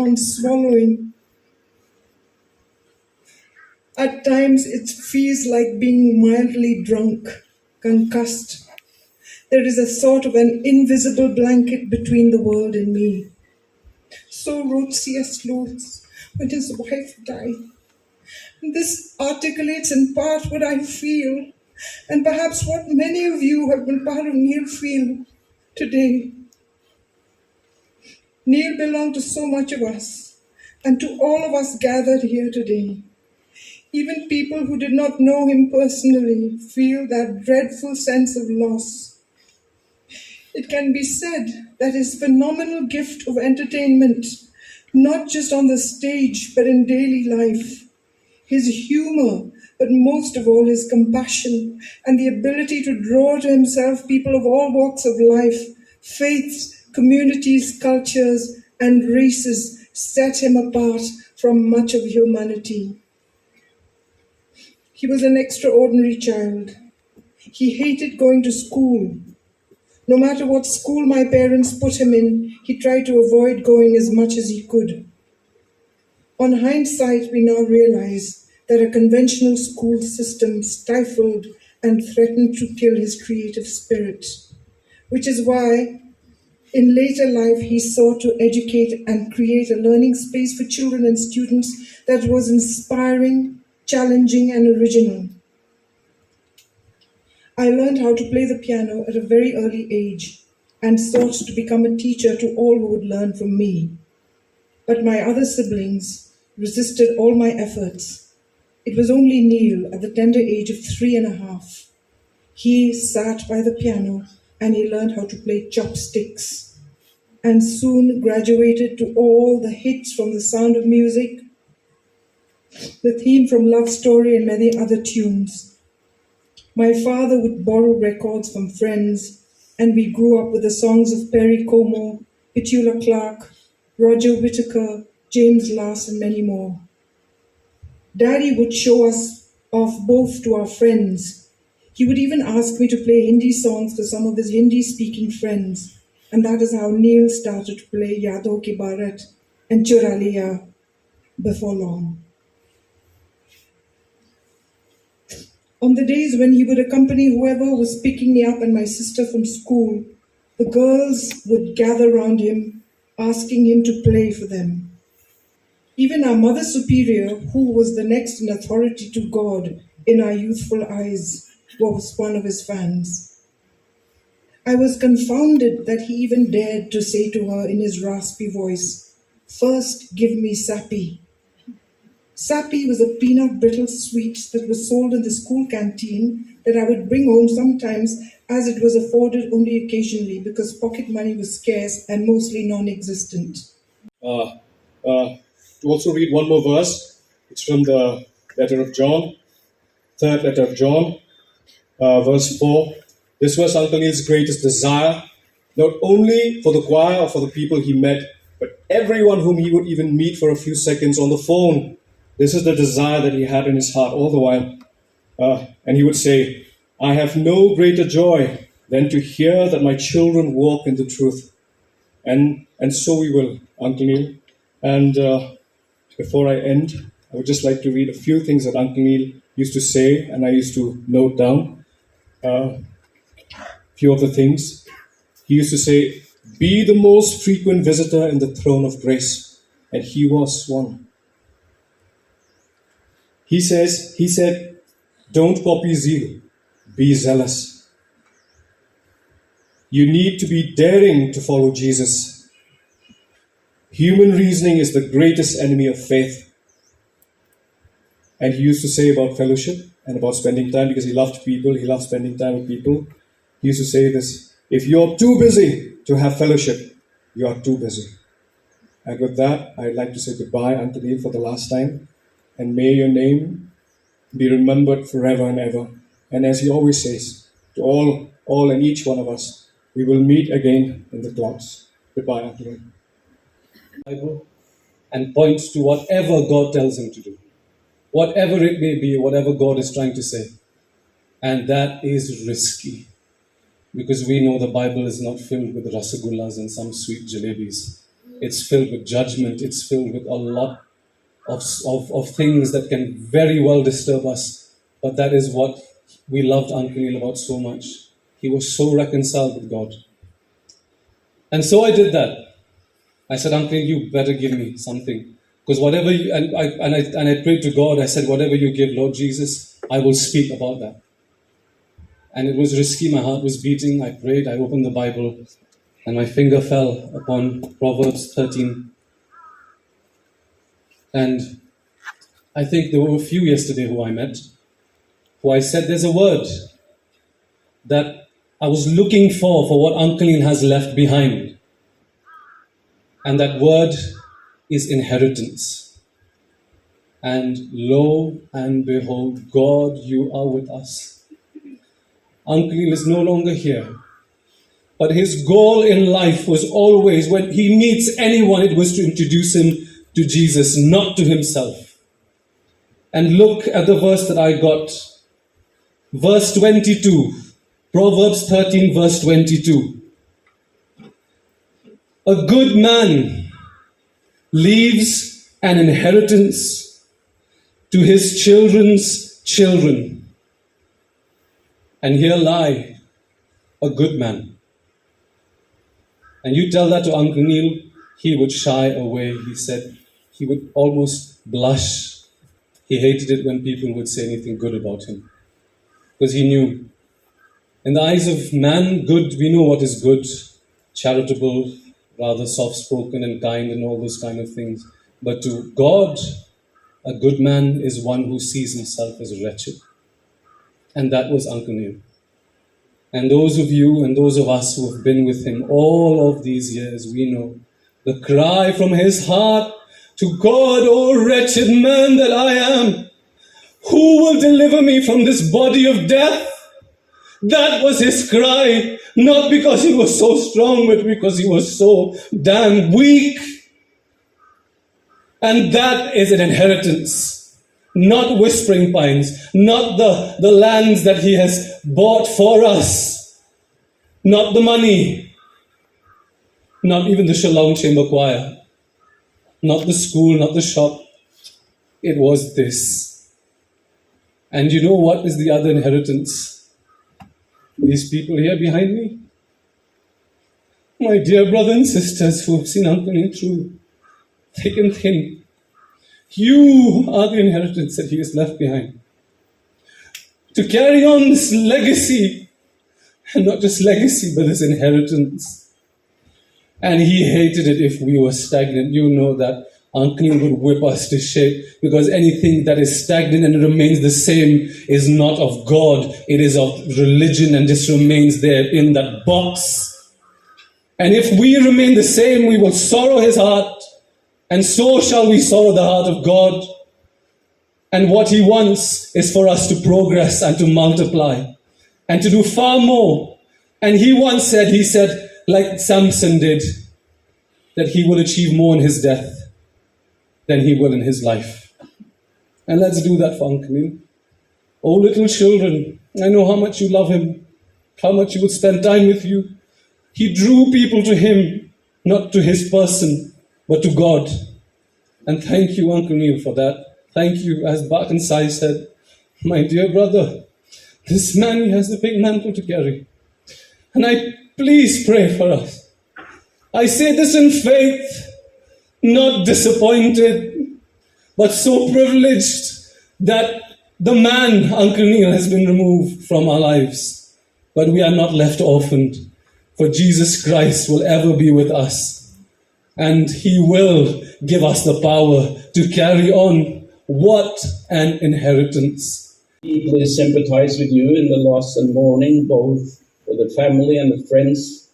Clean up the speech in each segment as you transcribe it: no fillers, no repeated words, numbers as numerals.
on swallowing. At times it feels like being mildly drunk, concussed. There is a sort of an invisible blanket between the world and me. So wrote C.S. Lewis when his wife died. This articulates in part what I feel, and perhaps what many of you have been part of Neil feel today. Neil belonged to so much of us, and to all of us gathered here today. Even people who did not know him personally feel that dreadful sense of loss. It can be said that his phenomenal gift of entertainment, not just on the stage but in daily life, his humor, but most of all his compassion and the ability to draw to himself people of all walks of life, faiths, communities, cultures, and races, set him apart from much of humanity. He was an extraordinary child. He hated going to school. No matter what school my parents put him in, he tried to avoid going as much as he could. On hindsight, we now realize that a conventional school system stifled and threatened to kill his creative spirit, which is why in later life he sought to educate and create a learning space for children and students that was inspiring, challenging, and original. I learned how to play the piano at a very early age and sought to become a teacher to all who would learn from me. But my other siblings resisted all my efforts. It was only Neil, at the tender age of 3.5. He sat by the piano and he learned how to play chopsticks and soon graduated to all the hits from The Sound of Music, the theme from Love Story, and many other tunes. My father would borrow records from friends, and we grew up with the songs of Perry Como, Petula Clark, Roger Whittaker, James Last, and many more. Daddy would show us off both to our friends. He would even ask me to play Hindi songs to some of his Hindi-speaking friends, and that is how Neil started to play Yadon Ki Barat and Chura Liya before long. On the days when he would accompany whoever was picking me up and my sister from school, the girls would gather round him, asking him to play for them. Even our Mother Superior, who was the next in authority to God in our youthful eyes, was one of his fans. I was confounded that he even dared to say to her in his raspy voice, "First give me Sappy." Sappy was a peanut brittle sweet that was sold in the school canteen that I would bring home sometimes, as it was afforded only occasionally because pocket money was scarce and mostly non-existent. To also read one more verse, it's from the letter of John, third letter of John, verse 4. This was Uncle Neil's greatest desire, not only for the choir or for the people he met, but everyone whom he would even meet for a few seconds on the phone. This is the desire that he had in his heart all the while. And he would say, "I have no greater joy than to hear that my children walk in the truth." And so we will, Uncle Neil. And before I end, I would just like to read a few things that Uncle Neil used to say, and I used to note down. A few of the things. He used to say, "Be the most frequent visitor in the throne of grace." And he was one. He said, "Don't copy zeal, be zealous." You need to be daring to follow Jesus. Human reasoning is the greatest enemy of faith. And he used to say about fellowship and about spending time, because he loved people, he loved spending time with people. He used to say this: if you're too busy to have fellowship, you are too busy. And with that, I'd like to say goodbye, Uncle Neil, for the last time. And may your name be remembered forever and ever. And as he always says, to all and each one of us, we will meet again in the clouds. Goodbye, Uncle Neil. Bible and points to whatever God tells him to do. Whatever it may be, whatever God is trying to say. And that is risky. Because we know the Bible is not filled with rasagullas and some sweet jalebis. It's filled with judgment. It's filled with a lot of things that can very well disturb us. But that is what we loved Uncle Neil about so much. He was so reconciled with God. And so I did that. I said, Uncle Neil, you better give me something. Because whatever you, and I prayed to God, I said, whatever you give, Lord Jesus, I will speak about that. And it was risky, my heart was beating, I prayed, I opened the Bible, and my finger fell upon Proverbs 13. And I think there were a few yesterday who I met, who I said, there's a word that I was looking for what Uncle Neil has left behind. And that word is inheritance. And lo and behold, God, you are with us. Uncle Neil is no longer here. But his goal in life was always, when he meets anyone, it was to introduce him to Jesus, not to himself. And look at the verse that I got. Verse 22. Proverbs 13, verse 22. A good man leaves an inheritance to his children's children. And here lie a good man. And you tell that to Uncle Neil, he would shy away. He said he would almost blush. He hated it when people would say anything good about him. Because he knew, in the eyes of man, good, we know what is good, charitable, rather soft-spoken and kind and all those kind of things. But to God, a good man is one who sees himself as wretched. And that was Uncle Neil. And those of you and those of us who have been with him all of these years, we know the cry from his heart to God, "O wretched man that I am, who will deliver me from this body of death?" That was his cry, not because he was so strong, but because he was so damn weak. And that is an inheritance, not whispering pines, not the lands that he has bought for us, not the money, not even the Shalom Chamber Choir, not the school, not the shop. It was this. And you know what is the other inheritance? These people here behind me, my dear brothers and sisters who have seen Uncle Neil through thick and thin, you are the inheritance that he has left behind. To carry on this legacy, and not just legacy, but this inheritance. And he hated it if we were stagnant. You know that Uncle Neil would whip us to shape, because anything that is stagnant and remains the same is not of God. It is of religion and just remains there in that box. And if we remain the same, we will sorrow his heart, and so shall we sorrow the heart of God. And what he wants is for us to progress and to multiply and to do far more. And he once said, like Samson did, that he will achieve more in his death than he will in his life. And let's do that for Uncle Neil. Oh, little children, I know how much you love him, how much he would spend time with you. He drew people to him, not to his person, but to God. And thank you, Uncle Neil, for that. Thank you, as Bart and Sai said, my dear brother, this man, he has a big mantle to carry. And please pray for us. I say this in faith, not disappointed, but so privileged that the man, Uncle Neil, has been removed from our lives. But we are not left orphaned, for Jesus Christ will ever be with us. And he will give us the power to carry on. What an inheritance. Deeply sympathize with you in the loss and mourning, both for the family and the friends,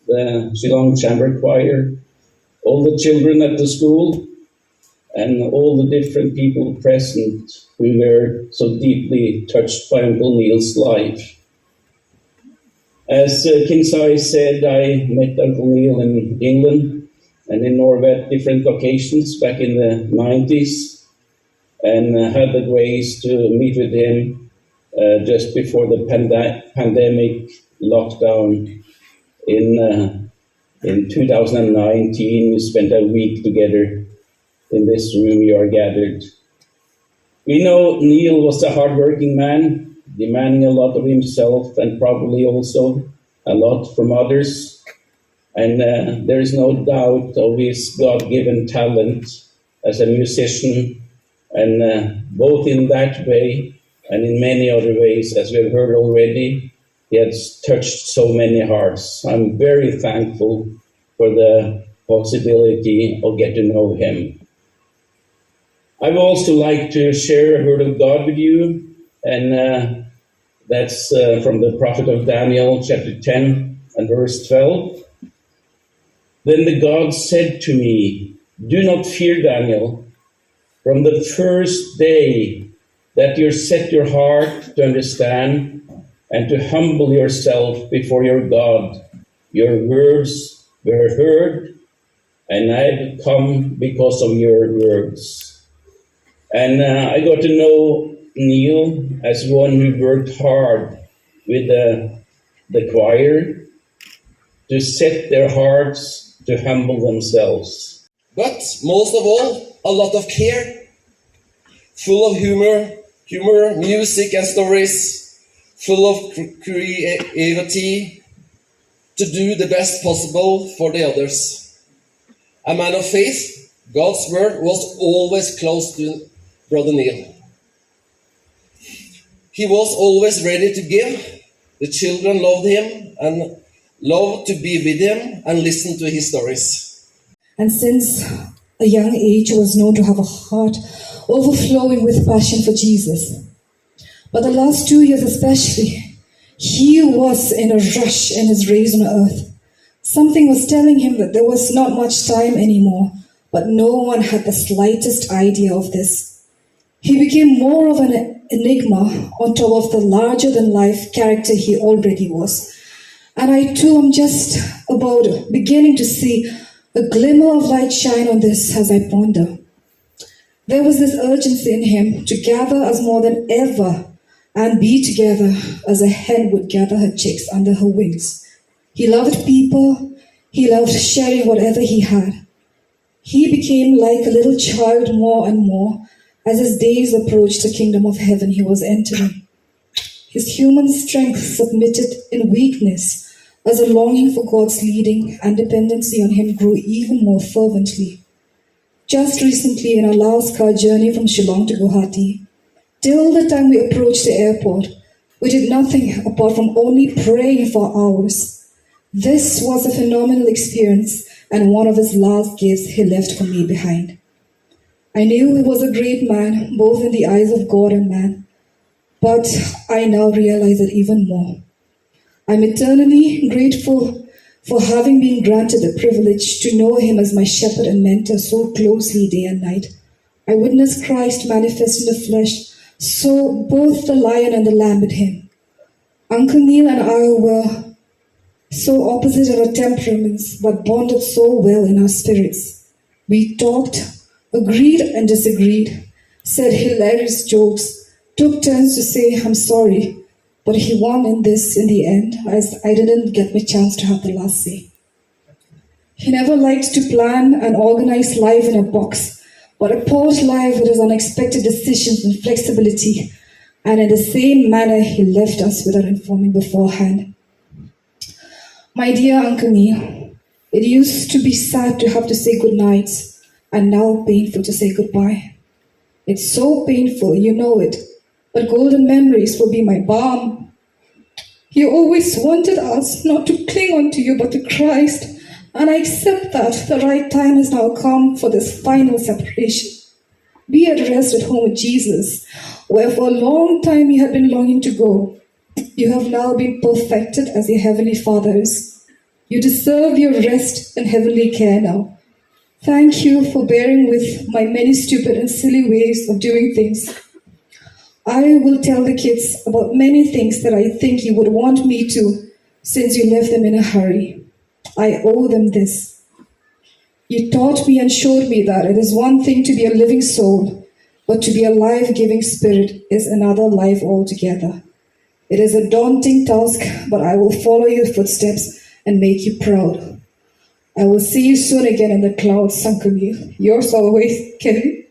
the Shillong Chamber Choir, all the children at the school, and all the different people present who were so deeply touched by Uncle Neil's life. As King Sai said, I met Uncle Neil in England and in Norway at different occasions back in the 90s, and had the grace to meet with him just before the pandemic lockdown in In 2019, we spent a week together in this room we are gathered. We know Neil was a hardworking man, demanding a lot of himself and probably also a lot from others. And there is no doubt of his God-given talent as a musician, and both in that way and in many other ways, as we've heard already, he has touched so many hearts. I'm very thankful for the possibility of getting to know him. I would also like to share a word of God with you, and that's from the prophet of Daniel, chapter 10 and verse 12. Then the God said to me, "Do not fear, Daniel. From the first day that you set your heart to understand and to humble yourself before your God, your words were heard, and I have come because of your words." And I got to know Neil as one who worked hard with the choir to set their hearts to humble themselves. But most of all, a lot of care, full of humor, music and stories, full of creativity to do the best possible for the others. A man of faith, God's word was always close to Brother Neil. He was always ready to give. The children loved him and loved to be with him and listen to his stories. And since a young age was known to have a heart overflowing with passion for Jesus. But the last 2 years especially, he was in a rush in his race on earth. Something was telling him that there was not much time anymore, but no one had the slightest idea of this. He became more of an enigma on top of the larger-than-life character he already was. And I too am just about beginning to see a glimmer of light shine on this as I ponder. There was this urgency in him to gather us more than ever and be together as a hen would gather her chicks under her wings. He loved people. He loved sharing whatever he had. He became like a little child more and more as his days approached the kingdom of heaven he was entering. His human strength submitted in weakness as a longing for God's leading and dependency on him grew even more fervently. Just recently in our last car journey from Shillong to Guwahati, till the time we approached the airport, we did nothing apart from only praying for hours. This was a phenomenal experience and one of his last gifts he left for me behind. I knew he was a great man, both in the eyes of God and man, but I now realize it even more. I'm eternally grateful for having been granted the privilege to know him as my shepherd and mentor so closely day and night. I witnessed Christ manifest in the flesh, saw both the lion and the lamb with him. Uncle Neil and I were so opposite in our temperaments, but bonded so well in our spirits. We talked, agreed and disagreed, said hilarious jokes, took turns to say, "I'm sorry," but he won in this in the end, as I didn't get my chance to have the last say. He never liked to plan and organize life in a box, but appalled life with his unexpected decisions and flexibility, and in the same manner he left us without informing beforehand. My dear Uncle Neil, it used to be sad to have to say goodnight, and now painful to say goodbye. It's so painful, you know it, but golden memories will be my balm. You always wanted us not to cling on to you but to Christ, and I accept that the right time has now come for this final separation. Be at rest at home with Jesus, where for a long time you had been longing to go. You have now been perfected as your Heavenly Father is. You deserve your rest and heavenly care now. Thank you for bearing with my many stupid and silly ways of doing things. I will tell the kids about many things that I think you would want me to, since you left them in a hurry. I owe them this. You taught me and showed me that it is one thing to be a living soul, but to be a life-giving spirit is another life altogether. It is a daunting task, but I will follow your footsteps and make you proud. I will see you soon again in the clouds, Uncle Neil. Yours always, Kevin.